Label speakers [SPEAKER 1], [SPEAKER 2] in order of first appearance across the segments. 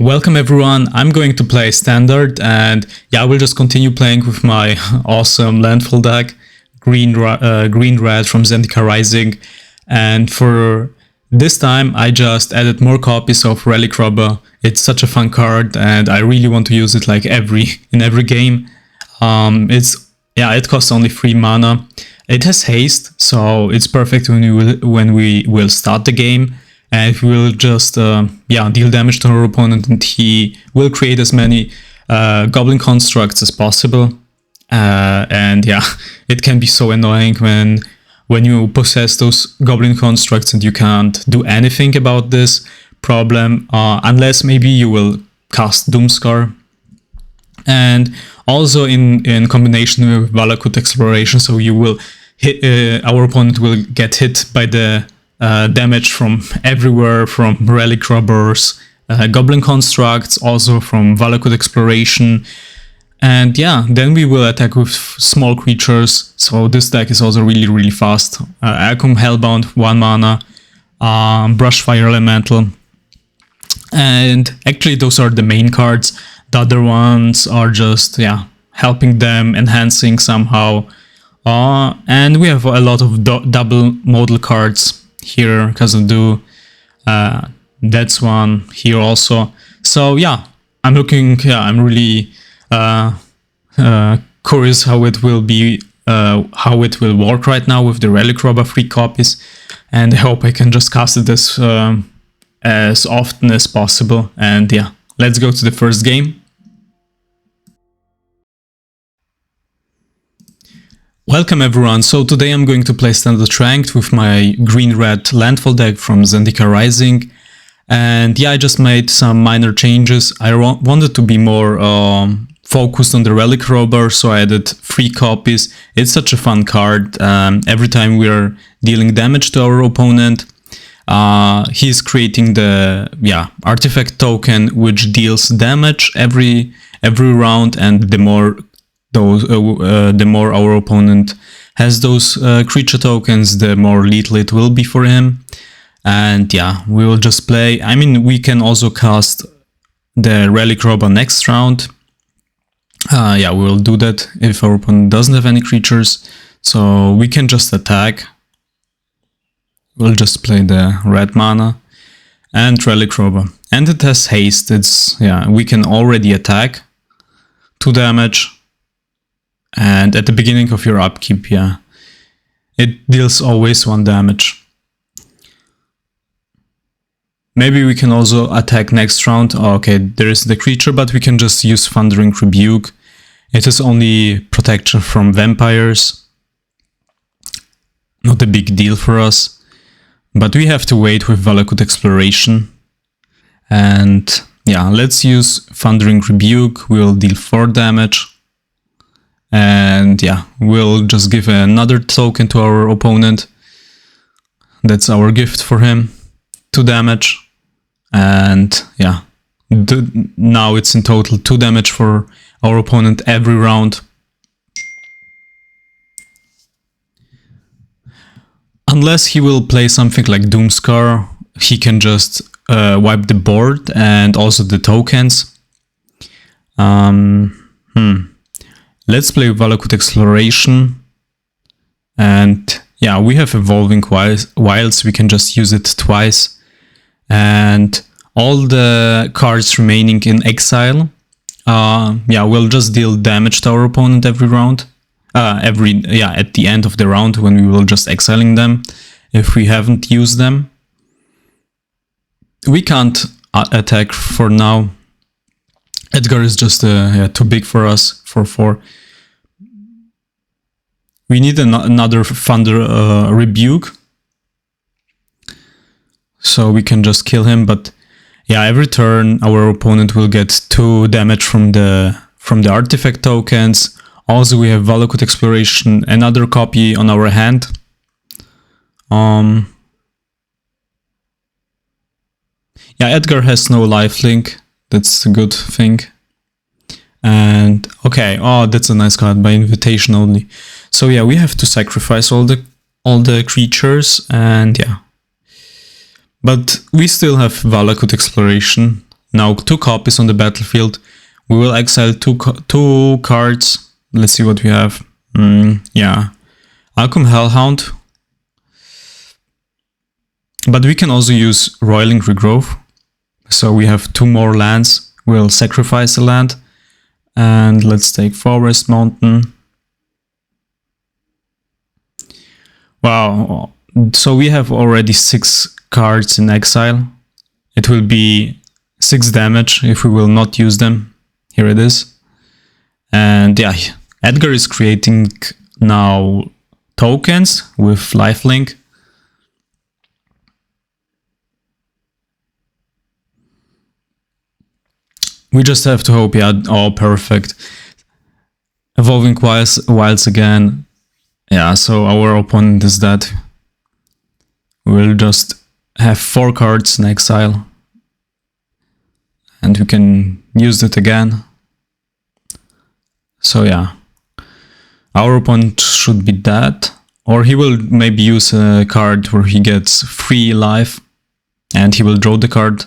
[SPEAKER 1] Welcome everyone, I'm going to play Standard and yeah, I will just continue playing with my awesome Landfall deck, green-red from Zendikar Rising, and for this time I just added more copies of Relic Robber. It's such a fun card and I really want to use it like in every game. It costs only 3 mana. It has haste, so it's perfect when we will start the game. And we will just deal damage to our opponent, and he will create as many goblin constructs as possible. And yeah, it can be so annoying when you possess those goblin constructs and you can't do anything about this problem, unless maybe you will cast Doomscar. And also in combination with Valakut Exploration, so you will hit, our opponent will get hit by the damage from everywhere, from Relic Robbers, Goblin Constructs, also from Valakut Exploration. And yeah, then we will attack with small creatures, so this deck is also really fast. Acom Hellbound, 1 mana, Brushfire Elemental. And actually those are the main cards. The other ones are just, helping them, enhancing somehow. And we have a lot of double model cards here, Kazadu, that's one here also. So yeah, I'm really curious how it will be, how it will work right now with the Relic Robber 3 copies, and I hope I can just cast it as often as possible. And yeah, let's go to the first game. Welcome everyone, so today I'm going to play Standard Ranked with my green-red Landfall deck from Zendikar Rising. And yeah, I just made some minor changes. I wanted to be more focused on the Relic Robber, so I added 3 copies. It's such a fun card. Every time we are dealing damage to our opponent, he's creating the artifact token, which deals damage every round, and the more our opponent has those creature tokens, the more lethal it will be for him. And yeah, we will just play. I mean, we can also cast the Relic Robber next round. We will do that if our opponent doesn't have any creatures. So we can just attack. We'll just play the red mana and Relic Robber. And it has haste. We can already attack 2 damage. And at the beginning of your upkeep, it deals always 1 damage. Maybe we can also attack next round. Okay, there is the creature, but we can just use Thundering Rebuke. It is only protection from vampires. Not a big deal for us. But we have to wait with Valakut Exploration. And yeah, let's use Thundering Rebuke. We'll deal 4 damage. And yeah, we'll just give another token to our opponent. That's our gift for him. 2 damage. And yeah, now it's in total 2 damage for our opponent every round. Unless he will play something like Doomscar, he can just wipe the board and also the tokens. Let's play Valakut Exploration. And yeah, we have Evolving Wilds, we can just use it twice. And all the cards remaining in exile, we'll just deal damage to our opponent every round. At the end of the round, when we will just exiling them if we haven't used them. We can't attack for now. Edgar is just too big for us for 4. We need another Thunder Rebuke, so we can just kill him. But yeah, every turn our opponent will get 2 damage from the artifact tokens. Also, we have Valakut Exploration, another copy on our hand. Edgar has no lifelink. That's a good thing. And okay, that's a nice card, by invitation only. So yeah, we have to sacrifice all the creatures, and yeah. But we still have Valakut Exploration, now 2 copies on the battlefield. We will exile two cards. Let's see what we have. Yeah, Alchem Hellhound. But we can also use Roiling Regrowth. So we have 2 more lands. We'll sacrifice a land. And let's take Forest, Mountain. Wow, so we have already 6 cards in exile. It will be 6 damage if we will not use them. Here it is. And yeah, Edgar is creating now tokens with lifelink. We just have to hope, yeah, oh, perfect. Evolving Wilds again. Yeah, so our opponent is dead. We'll just have 4 cards in exile. And we can use it again. So yeah. Our opponent should be dead. Or he will maybe use a card where he gets 3 life. And he will draw the card.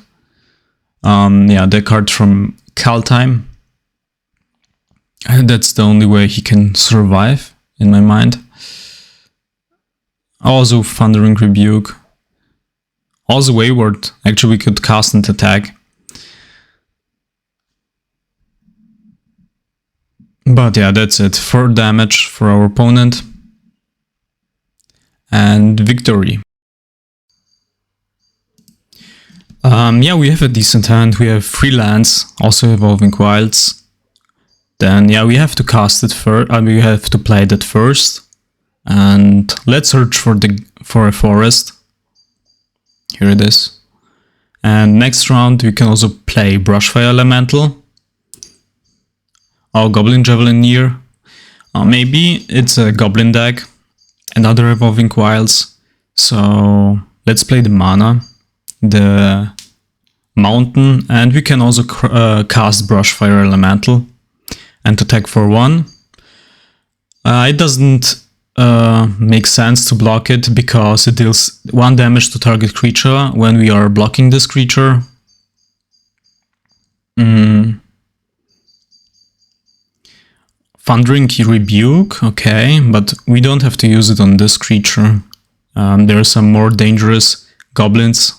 [SPEAKER 1] Yeah, the card from Kaltheim. And that's the only way he can survive, in my mind. Also Thundering Rebuke. Also Wayward. Actually, we could cast and attack. But yeah, that's it. 4 damage for our opponent. And victory. Yeah, we have a decent hand. We have 3 lands, also Evolving Wilds. Then yeah, we have to cast it first. We have to play that first. And let's search for a forest. Here it is. And next round we can also play Brushfire Elemental. Oh, Goblin Javelineer. Maybe it's a Goblin deck and other Evolving Wilds. So let's play the mana, the Mountain, and we can also cast Brushfire Elemental and attack for 1. It doesn't make sense to block it because it deals 1 damage to target creature when we are blocking this creature. Thundering Rebuke, okay, but we don't have to use it on this creature. There are some more dangerous goblins.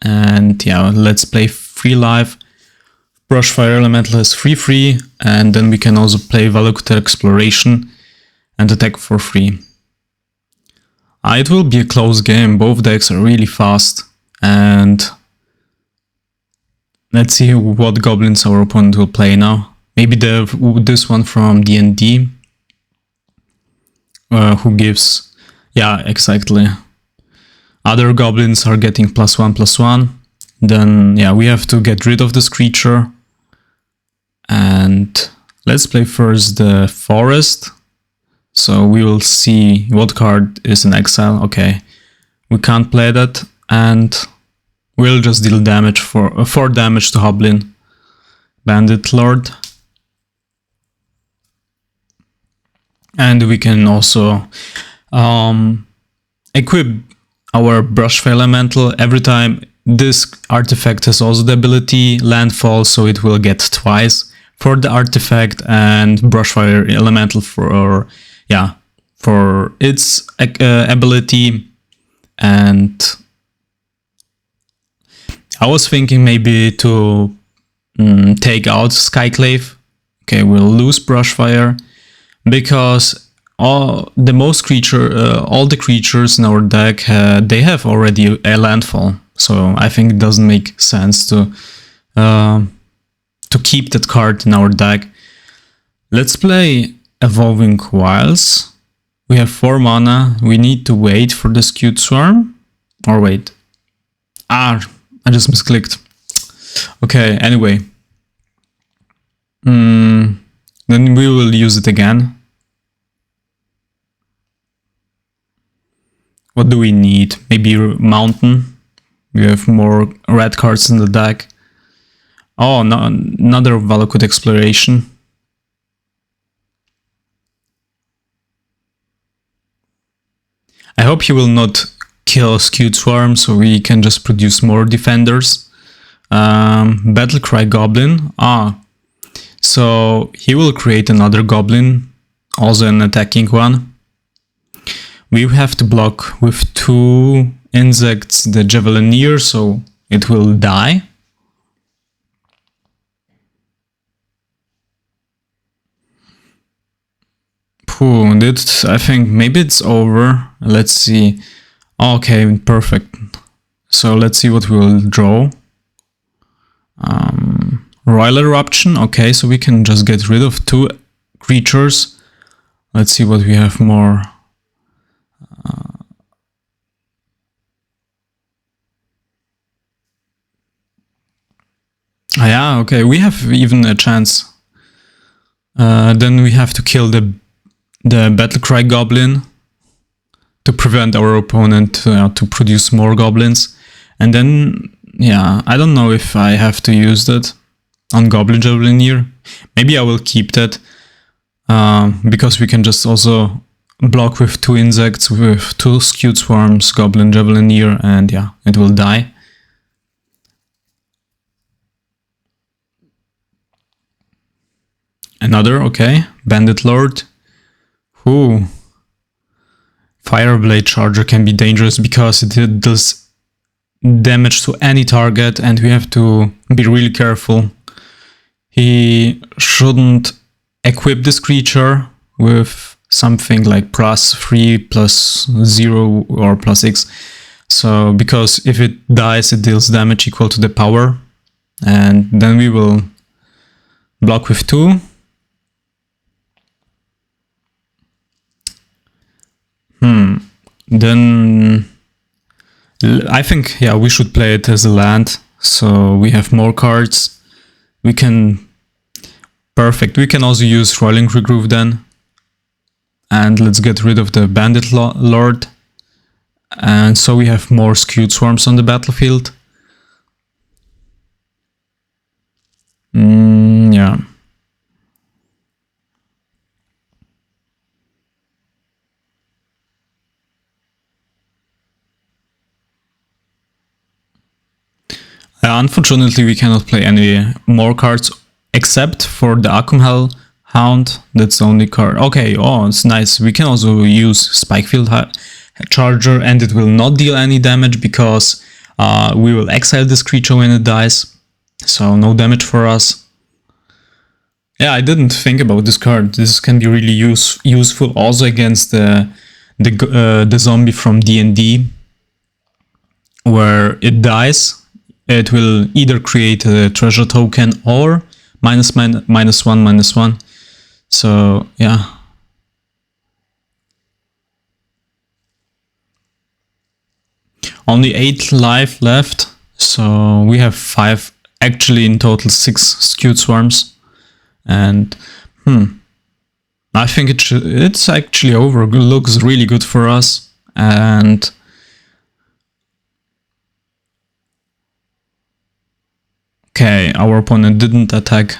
[SPEAKER 1] And yeah, let's play 3 life. Brushfire Elemental has 3/3, and then we can also play Valakut Exploration and attack for 3. It will be a close game. Both decks are really fast, and let's see what goblins our opponent will play now. Maybe this one from D&D, who gives, yeah, exactly. Other goblins are getting +1/+1. Then yeah, we have to get rid of this creature. And let's play first the forest. So we will see what card is in exile. Okay, we can't play that, and we'll just deal damage for 4 damage to Hoblin, Bandit Lord. And we can also equip our Brushfire Elemental. Every time this artifact has also the ability Landfall, so it will get twice for the artifact, and Brushfire Elemental for, yeah, for its ability. And I was thinking maybe to take out Skyclave. Okay, we'll lose Brushfire because all the creatures in our deck they have already a landfall. So I think it doesn't make sense to keep that card in our deck. Let's play Evolving Wilds. We have 4 mana. We need to wait for the Skewed Swarm. Or wait. I just misclicked. Okay, anyway. Then we will use it again. What do we need? Maybe Mountain. We have more red cards in the deck. Oh, no, another Valakut Exploration. I hope he will not kill Skewed Swarm, so we can just produce more defenders. Battlecry Goblin. So he will create another Goblin, also an attacking one. We have to block with 2 insects the Javelineer, so it will die. I think maybe it's over. Let's see. Okay, perfect. So let's see what we will draw. Royal Eruption. Okay, so we can just get rid of 2 creatures. Let's see what we have more. Yeah, okay, we have even a chance. Then we have to kill the Battlecry Goblin to prevent our opponent to produce more goblins. And then, yeah, I don't know if I have to use that on Goblin Javelineer. Maybe I will keep that, because we can just also block with 2 insects, with 2 Skewed Swarms, Goblin Javelineer, and yeah, it will die. Another, okay, Bandit Lord. Fireblade Charger can be dangerous because it does damage to any target, and we have to be really careful. He shouldn't equip this creature with something like +3, +0, or +6. So, because if it dies, it deals damage equal to the power. And then we will block with 2. Then I think, yeah, we should play it as a land, so we have more cards. We can... Perfect, we can also use Rolling Regroove then. And let's get rid of the Bandit Lord. And so we have more Skewed Swarms on the battlefield. Yeah. Unfortunately, we cannot play any more cards except for the Akumhel Hound. That's the only card. Okay, oh, it's nice. We can also use Spikefield Charger, and it will not deal any damage because we will exile this creature when it dies. So no damage for us. Yeah, I didn't think about this card. This can be really useful also against the zombie from D&D, where it dies. It will either create a treasure token or -1/-1. So, yeah. Only 8 life left. So we have 5, actually in total 6 Skewed Swarms. And, I think it's actually over. It looks really good for us. And... Okay, our opponent didn't attack.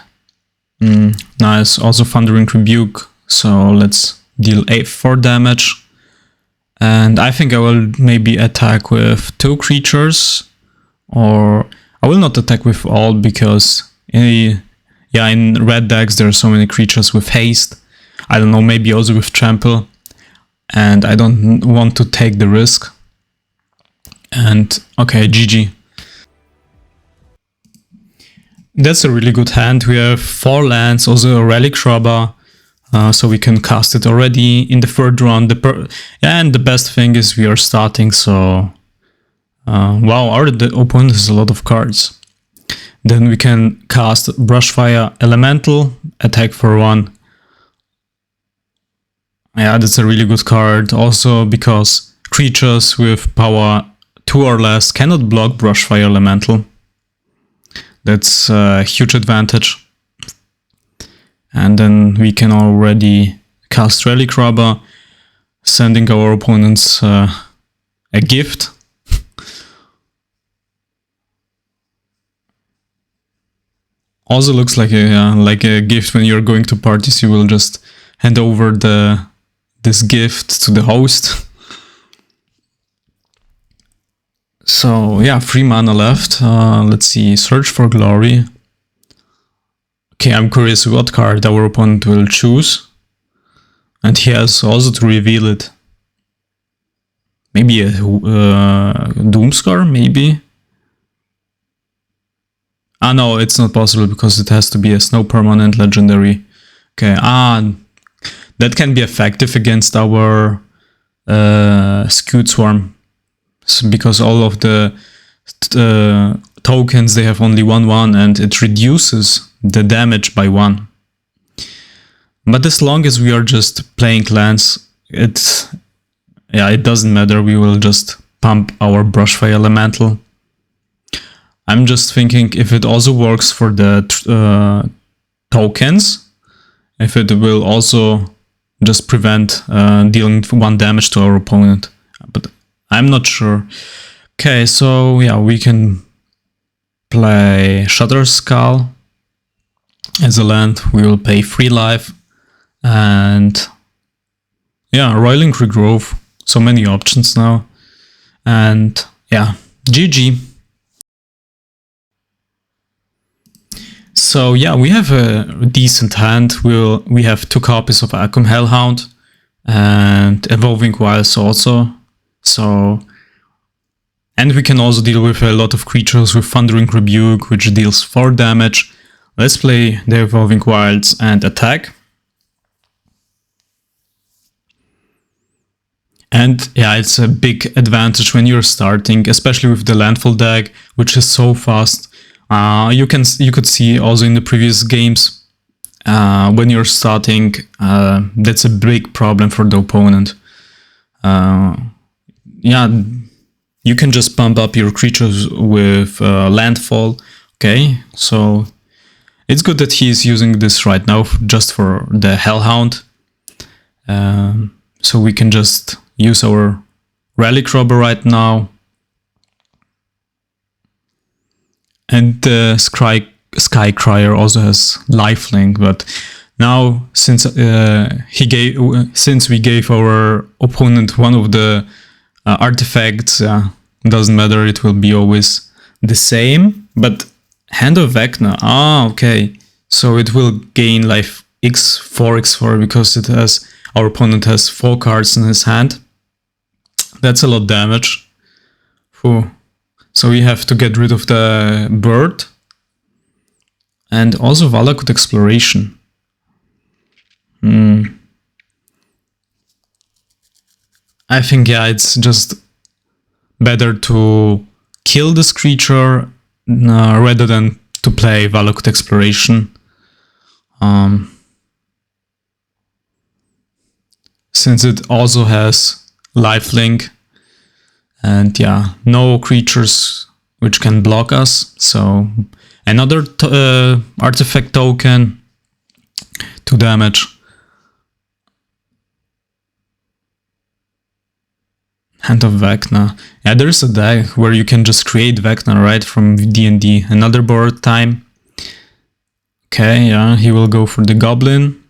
[SPEAKER 1] Nice, also Thundering Rebuke, so let's deal 4 damage. And I think I will maybe attack with 2 creatures, or I will not attack with all because in red decks there are so many creatures with haste. I don't know, maybe also with trample, and I don't want to take the risk. And okay, GG. That's a really good hand. We have 4 lands, also a Relic Robber, so we can cast it already in the 3rd round. And the best thing is we are starting, so... wow, our opponent has a lot of cards. Then we can cast Brushfire Elemental, attack for 1. Yeah, that's a really good card, also because creatures with power 2 or less cannot block Brushfire Elemental. That's a huge advantage. And then we can already cast Relic Robber, sending our opponents a gift. Also looks like a gift when you're going to parties. You will just hand over this gift to the host. So yeah, 3 mana left. Let's see, Search for Glory. Okay, I'm curious what card our opponent will choose. And he has also to reveal it. Maybe a Doomscar, maybe? Ah no, it's not possible because it has to be a snow permanent legendary. Okay, that can be effective against our Skewed Swarm. Because all of the tokens, they have only 1/1 and it reduces the damage by 1. But as long as we are just playing lands, it doesn't matter, we will just pump our Brushfire Elemental. I'm just thinking if it also works for the tokens, if it will also just prevent dealing 1 damage to our opponent. But I'm not sure. Okay, so yeah, we can play Shutter Skull as a land. We will pay 3 life. And yeah, Roiling Regrove. So many options now. And yeah, GG. So yeah, we have a decent hand. We have 2 copies of Akum Hellhound and Evolving Wilds also. So, and we can also deal with a lot of creatures with Thundering Rebuke, which deals 4 damage. Let's play the Evolving Wilds and attack. And yeah, it's a big advantage when you're starting, especially with the Landfall deck, which is so fast. You could see also in the previous games, when you're starting, that's a big problem for the opponent. Yeah, you can just pump up your creatures with Landfall. Okay, so it's good that he's using this right now just for the Hellhound. So we can just use our Relic Robber right now. And the Skycrier also has lifelink, but now since we gave our opponent one of the artifacts, doesn't matter, it will be always the same. But Hand of Vecna, okay, so it will gain life x4 because it has, our opponent has 4 cards in his hand. That's a lot of damage. Whew. So we have to get rid of the bird. And also Valakut Exploration. I think, yeah, it's just better to kill this creature rather than to play Valakut Exploration. Since it also has lifelink. And yeah, no creatures which can block us. So another artifact token, 2 damage. Hand of Vecna. Yeah, there's a deck where you can just create Vecna, right, from D&D. Another board time. Okay, yeah, he will go for the Goblin.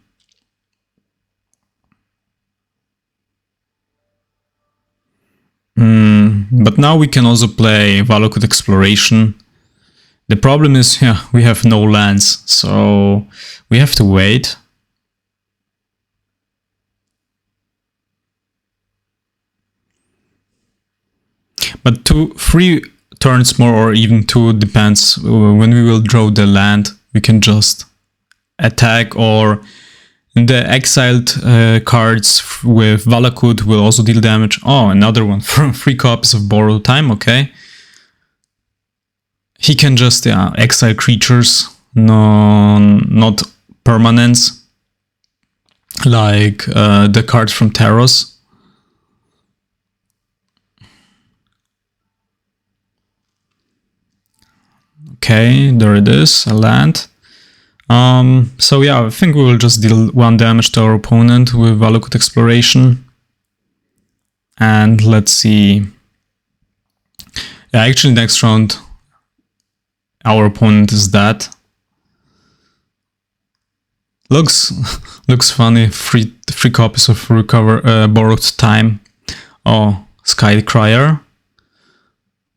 [SPEAKER 1] But now we can also play Valakut Exploration. The problem is, yeah, we have no lands, so we have to wait. But 3 turns more, or even 2, depends. When we will draw the land, we can just attack, or the exiled cards with Valakut will also deal damage. Oh, another one from 3 copies of Borrowed Time, okay. He can just exile creatures, not permanents, like the cards from Taros. Okay, there it is, a land. So yeah, I think we will just deal 1 damage to our opponent with Valakut Exploration. And let's see. Yeah, actually next round our opponent is dead. Looks funny. 3 copies of Borrowed Time. Oh, Skycrier.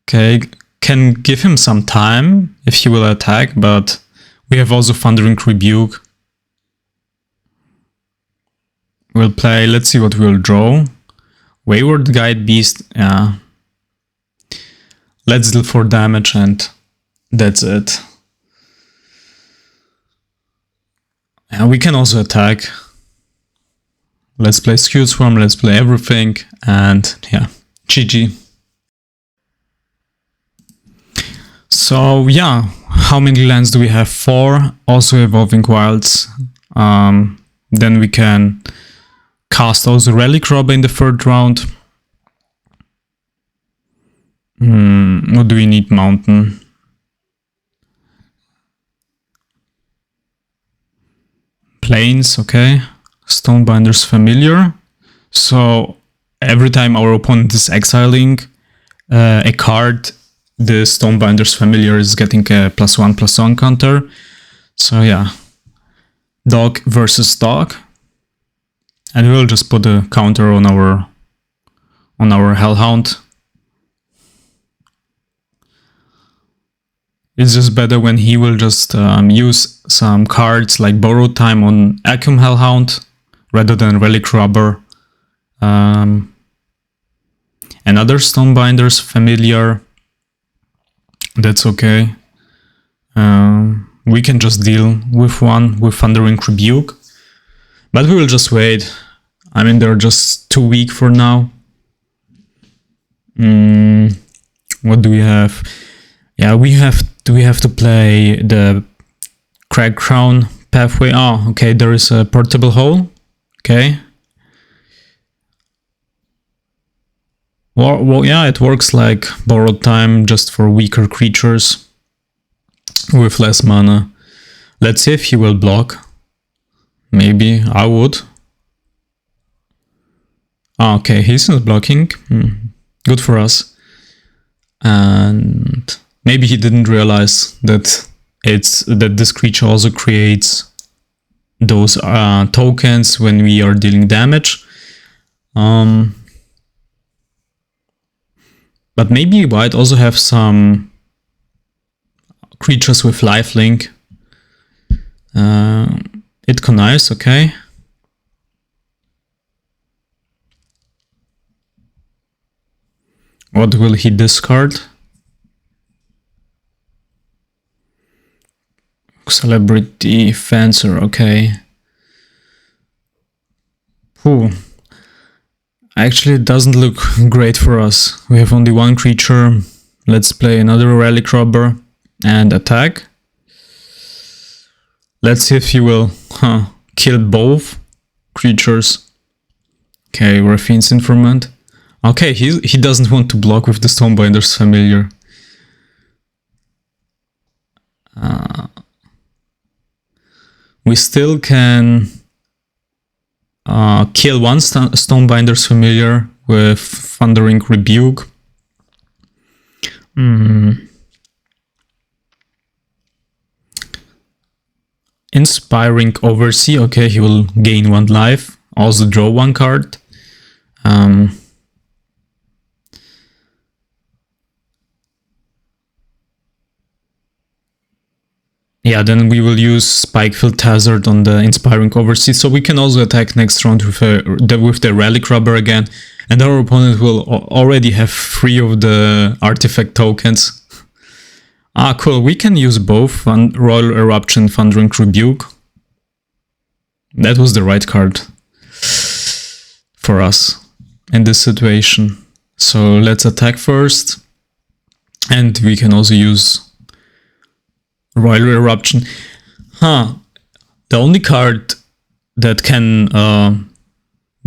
[SPEAKER 1] Okay, can give him some time if he will attack, but we have also Thundering Rebuke. We'll play, let's see what we'll draw. Wayward Guide Beast, yeah. Let's deal 4 damage and that's it. Yeah, we can also attack. Let's play Skew Swarm, let's play everything, and yeah, GG. So yeah, how many lands do we have? 4, also Evolving Wilds. Then we can cast also Relic Robber in the 3rd round. What do we need? Mountain. Plains, okay. Stonebinder's Familiar. So every time our opponent is exiling a card, the Stonebinder's Familiar is getting a +1/+1 counter. So yeah, dog versus dog. And we'll just put a counter on our Hellhound. It's just better when he will just use some cards like Borrowed Time on Acuum Hellhound rather than Relic Robber. Another Stonebinder's Familiar. That's okay. We can just deal with one with Thundering Rebuke. But we will just wait. I mean, they're just too weak for now. What do we have? Yeah, we have to play the Crag Crown Pathway. Oh, okay, there is a Portable Hole. Okay. Well, yeah, it works like Borrowed Time, just for weaker creatures with less mana. Let's see if he will block. Maybe I would. Oh, okay, he's not blocking. Good for us. And maybe he didn't realize that this creature also creates those tokens when we are dealing damage. But maybe white also have some creatures with lifelink. It connives, okay. What will he discard? Celebrity Fencer, okay. Whew. Actually, it doesn't look great for us. We have only one creature. Let's play another Relic Robber and attack. Let's see if he will kill both creatures. Okay, Raffine's Informant. Okay, he doesn't want to block with the Stonebinder's Familiar. We still can kill one Stonebinder's Familiar with Thundering Rebuke. Inspiring Oversee. Okay, he will gain 1 life. Also draw 1 card. Yeah, then we will use Spikefield Hazard on the Inspiring Oversee, so we can also attack next round with the Relic Robber again, and our opponent will already have 3 of the Artifact Tokens. Ah, cool, we can use both Royal Eruption, Thundering Rebuke. That was the right card for us in this situation. So let's attack first, and we can also use Royal Eruption. The only card that can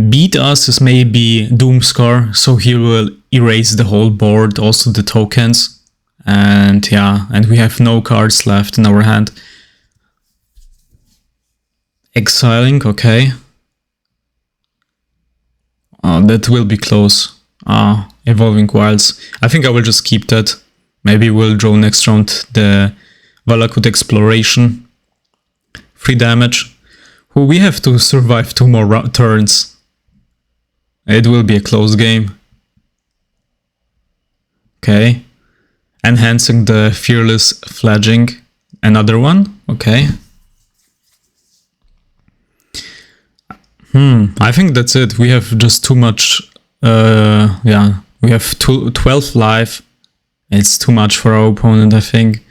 [SPEAKER 1] beat us is maybe Doomscar, so he will erase the whole board, also the tokens. And yeah, and we have no cards left in our hand. Exiling, okay. That will be close. Evolving Wilds. I think I will just keep that. Maybe we'll draw next round the Valakut Exploration. 3 damage. We have to survive 2 more turns. It will be a close game. Okay. enhancing the Fearless Fledging. Another one, okay. I think that's it. We have just too much, yeah, we have 12 life. It's too much for our opponent, I think.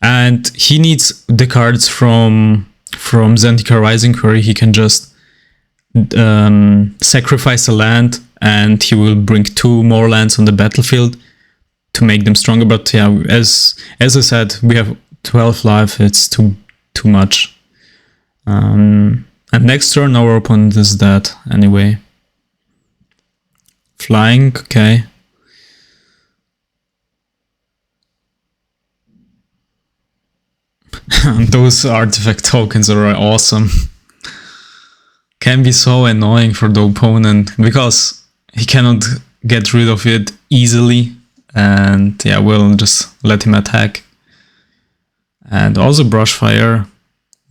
[SPEAKER 1] And he needs the cards from Zendikar Rising, where he can just sacrifice a land and he will bring 2 more lands on the battlefield to make them stronger. But yeah, as I said, we have 12 life. It's too much. And next turn our opponent is dead anyway. Flying, okay. Those artifact tokens are awesome. Can be so annoying for the opponent because he cannot get rid of it easily, and yeah, we'll just let him attack. And also Brushfire.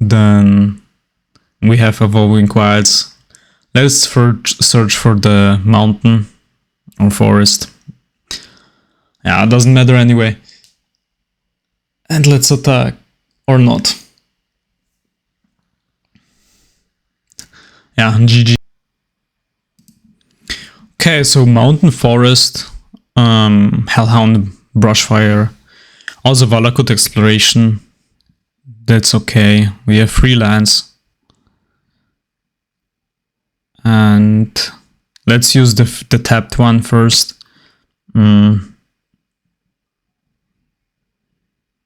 [SPEAKER 1] Then we have Evolving Wilds. Let's first search for the mountain or forest. Yeah, it doesn't matter anyway. And let's attack. Or not. Yeah, GG. Okay, so Mountain Forest, Hellhound, Brushfire, also Valakut Exploration. That's okay. We have 3 lands. And let's use the tapped one first.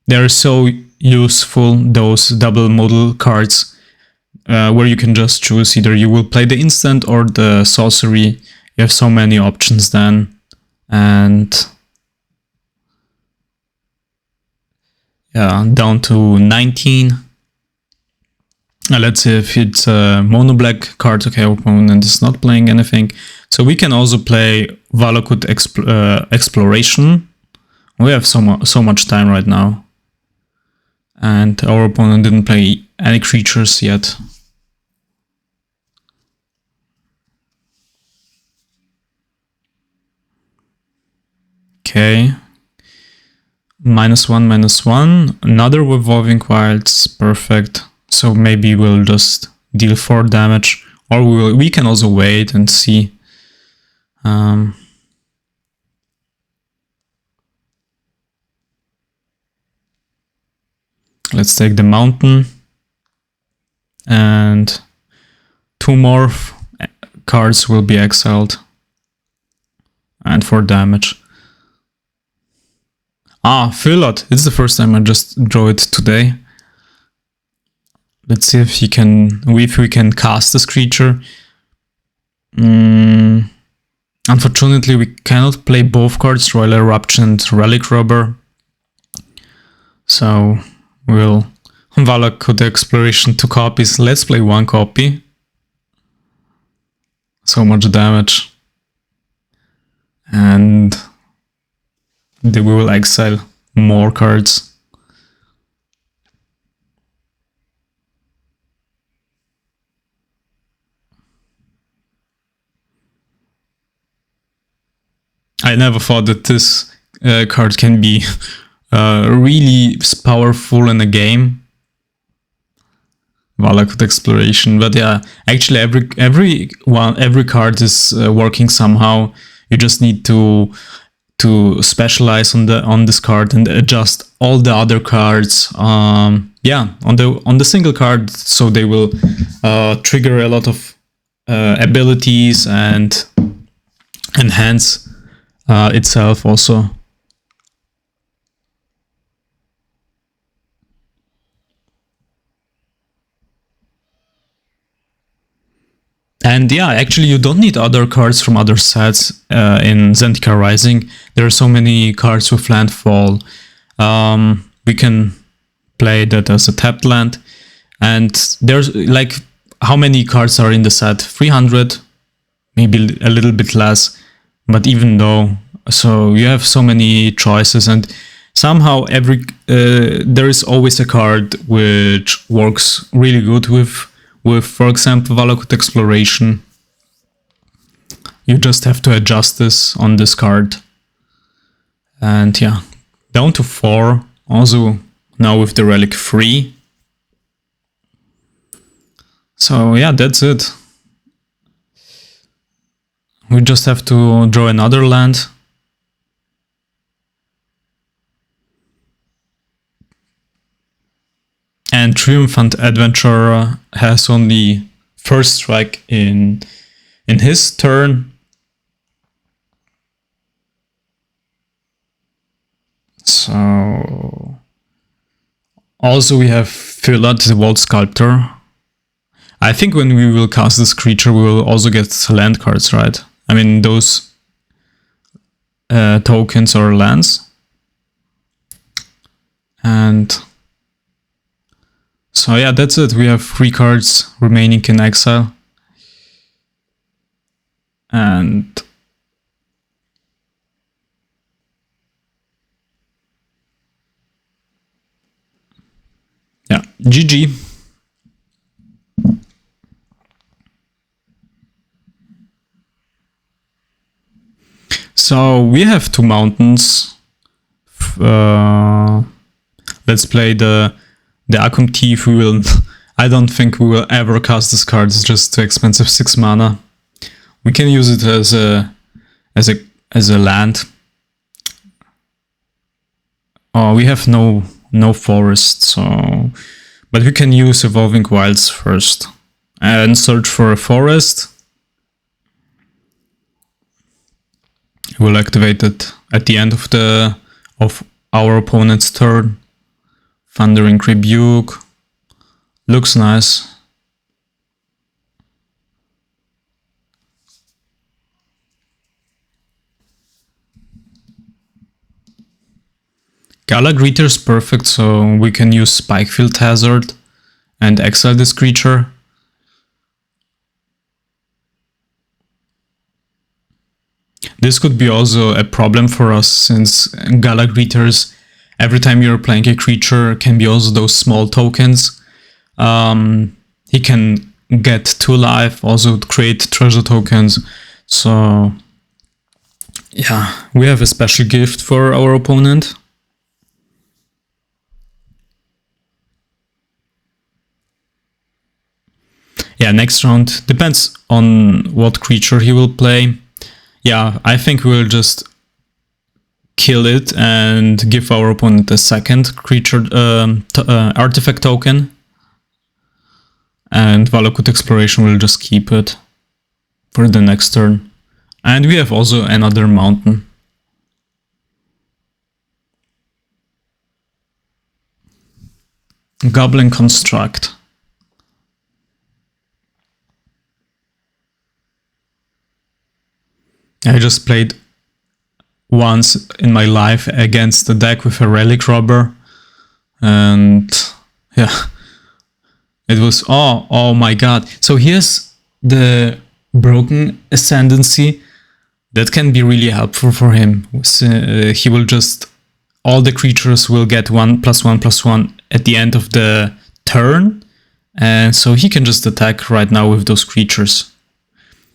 [SPEAKER 1] They're so useful, those double model cards, where you can just choose either you will play the instant or the sorcery. You have so many options then. And yeah, down to 19. Let's see if it's a mono black card. Okay, opponent is not playing anything. So we can also play Valakut Exploration. We have so much time right now. And our opponent didn't play any creatures yet. Okay. -1/-1. Another Evolving Wilds. Perfect. So maybe we'll just deal 4 damage. Or we can also wait and see. Let's take the mountain. And 2 more cards will be exiled. And 4 damage. Ah, Philot. It's the first time I just draw it today. Let's see if we can cast this creature. Unfortunately, we cannot play both cards, Royal Eruption and Relic Robber. So we'll Valakut Exploration 2 copies. Let's play 1 copy. So much damage. And then we will exile more cards. I never thought that this card can be really powerful in a game. Valakut Exploration, but yeah, actually every card is working somehow. You just need to specialize on this card and adjust all the other cards. Yeah, on the single card, so they will trigger a lot of abilities and enhance itself also. And yeah, actually you don't need other cards from other sets in Zendikar Rising. There are so many cards with Landfall. We can play that as a tapped land. And there's like, how many cards are in the set? 300, maybe a little bit less. But even though, so you have so many choices, and somehow there is always a card which works really good with, for example, Valakut Exploration. You just have to adjust this on this card. And yeah, down to 4. Also now with the Relic 3. So yeah, that's it. We just have to draw another land. And Triumphant Adventurer has only first strike in his turn. So also we have Philad, the Vault Sculptor. I think when we will cast this creature, we will also get land cards, right? I mean, those tokens or lands. And so yeah, that's it. We have 3 cards remaining in exile. And yeah, GG. So we have 2 mountains. Let's play the Akum Thief. We will. I don't think we will ever cast this card. It's just too expensive. 6 mana. We can use it as a land. Oh, we have no forest, so but we can use Evolving Wilds first and search for a forest. We'll activate it at the end of our opponent's turn. Thundering Rebuke. Looks nice. Gala Greeter is perfect, so we can use Spikefield Hazard and exile this creature. This could be also a problem for us, since Gala Greeters, every time you're playing a creature, can be also those small tokens. He can get 2 life, also create treasure tokens. So yeah, we have a special gift for our opponent. Yeah, next round depends on what creature he will play. Yeah, I think we'll just kill it and give our opponent a second creature artifact token. And Valakut Exploration will just keep it for the next turn. And we have also another mountain. Goblin Construct. I just played once in my life against the deck with a Relic Robber, and yeah, it was oh my god. So here's the Broken Ascendancy. That can be really helpful for him. He will just, all the creatures will get 1/1/1 at the end of the turn, and so he can just attack right now with those creatures.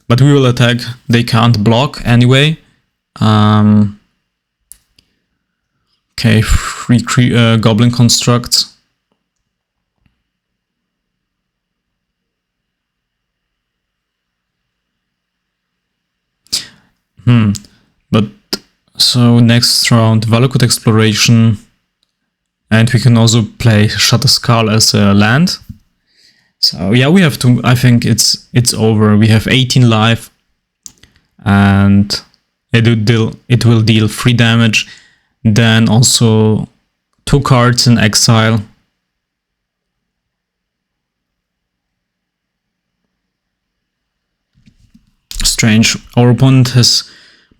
[SPEAKER 1] But we will attack, they can't block anyway. Okay, 3 Goblin Constructs. But so next round, Valakut Exploration. And we can also play Shutterskull as a land. So yeah, we have to, I think it's over. We have 18 life, and it will deal 3 damage. Then also 2 cards in exile. Strange. Our opponent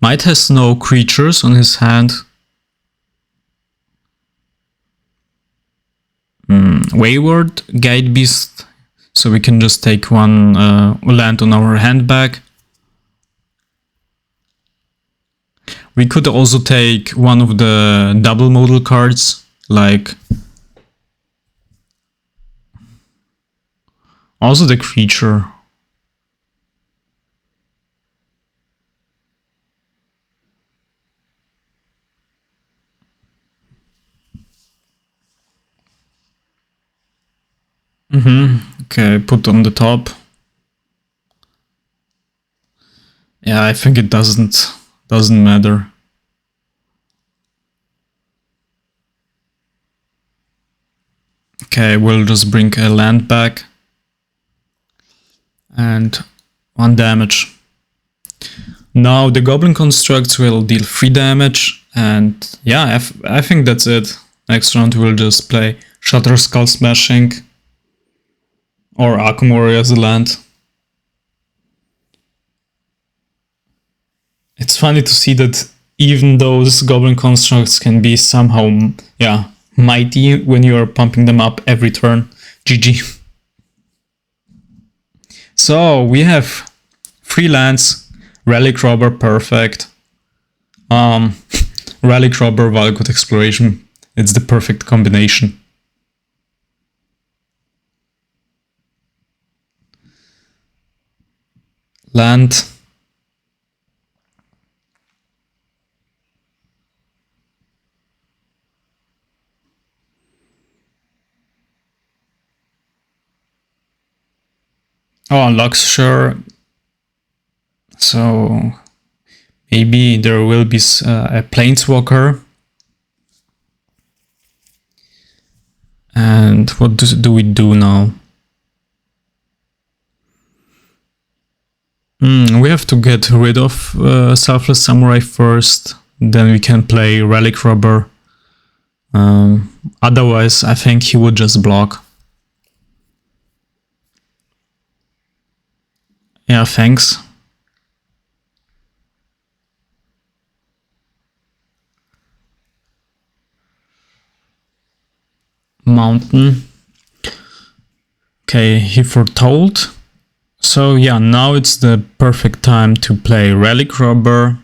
[SPEAKER 1] might has no creatures on his hand. Wayward Guide Beast. So we can just take 1 land on our hand back. We could also take one of the double modal cards, like also the creature. Okay, put on the top. Yeah, I think it doesn't matter. Okay, we'll just bring a land back. And 1 damage. Now the Goblin Constructs will deal 3 damage. And yeah, I think that's it. Next round we'll just play Shatter Skull Smashing. Or Akumori as a land. It's funny to see that even those Goblin Constructs can be somehow, yeah, mighty when you're pumping them up every turn. GG. So we have 3 lands, Relic Robber, perfect. Relic Robber, Valakut Exploration, it's the perfect combination. Land. Oh, Luxor. So maybe there will be a Planeswalker. And what do we do now? We have to get rid of Selfless Samurai first. Then we can play Relic Robber. Otherwise, I think he would just block. Yeah, thanks. Mountain. Okay, he foretold. So yeah, now it's the perfect time to play Relic Robber.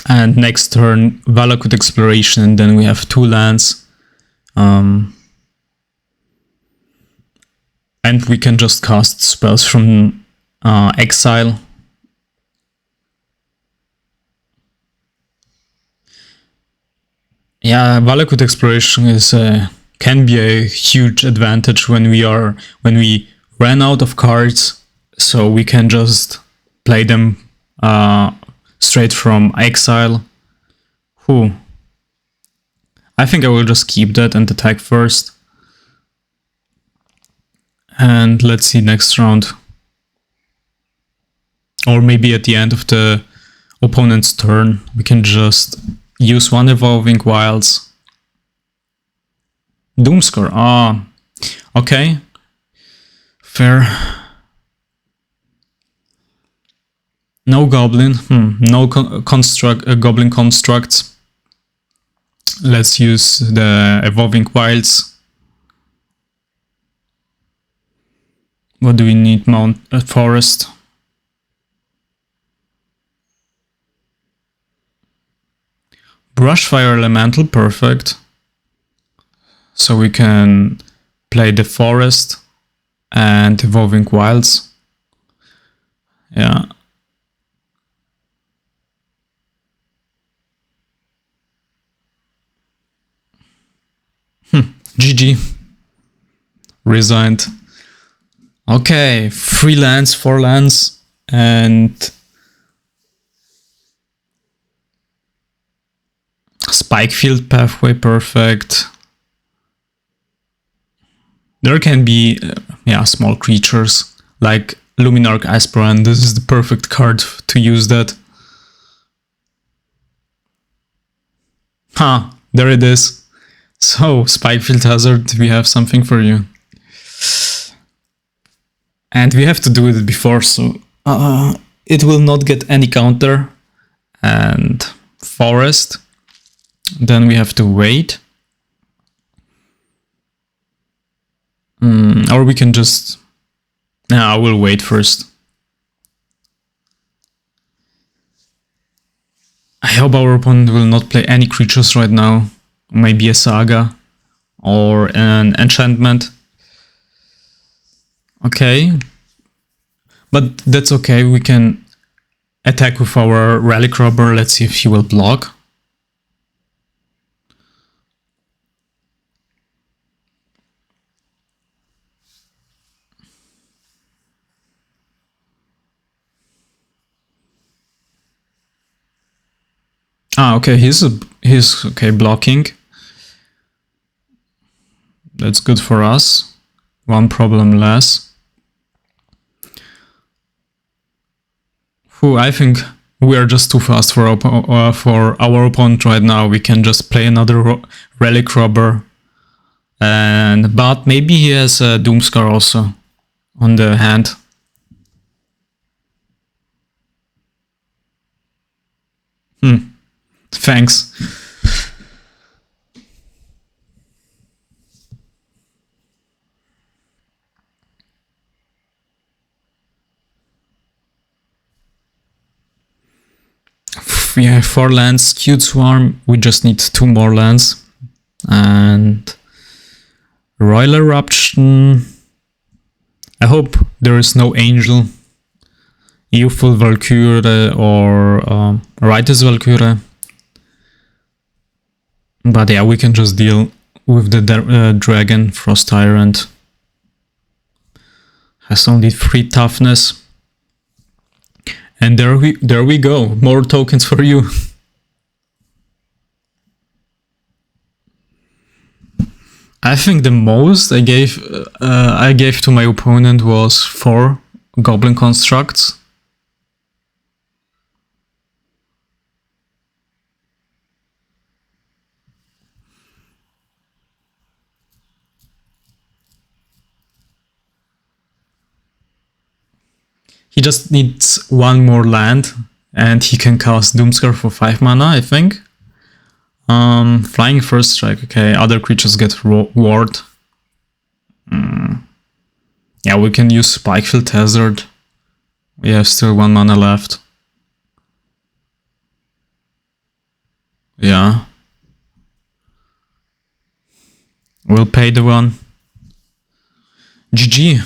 [SPEAKER 1] And next turn, Valakut Exploration, and then we have 2 lands. And we can just cast spells from exile. Yeah, Valakut Exploration is can be a huge advantage when we ran out of cards, so we can just play them straight from exile. I think I will just keep that and attack first. And let's see next round. Or maybe at the end of the opponent's turn, we can just use 1 Evolving Wilds. Doomscore, okay. Fair. No Goblin, no Goblin Constructs. Let's use the Evolving Wilds. What do we need? Forest. Brushfire Elemental, perfect. So we can play the Forest and Evolving Wilds. Yeah. GG. Resigned. Okay, 3 lands, 4 lands, and Spikefield Pathway, perfect. There can be small creatures like Luminarch Aspirant. This is the perfect card to use that. There it is. So, Spikefield Hazard, we have something for you. And we have to do it before, so it will not get any counter. And Forest. Then we have to wait. Or we can just... I will wait first. I hope our opponent will not play any creatures right now. Maybe a Saga or an enchantment. Okay. But that's okay, we can attack with our Relic Robber. Let's see if he will block. Ah, okay, he's okay blocking. That's good for us. One problem less. I think we are just too fast for our opponent right now. We can just play another Relic Robber. But maybe he has a Doomscar also on the hand. Thanks. We have 4 lands, Cute Swarm, we just need 2 more lands. And Royal Eruption. I hope there is no Angel, Youthful Valkyrie or Righteous Valkyrie. But yeah, we can just deal with the Dragon, Frost Tyrant. Has only 3 toughness. And there we go, more tokens for you. I think the most I gave to my opponent was 4 Goblin Constructs. He just needs 1 more land, and he can cast Doomscar for 5 mana, I think. Flying First Strike, okay, other creatures get ward. Yeah, we can use Spikefield Hazard. We have still 1 mana left. Yeah. We'll pay the one. GG.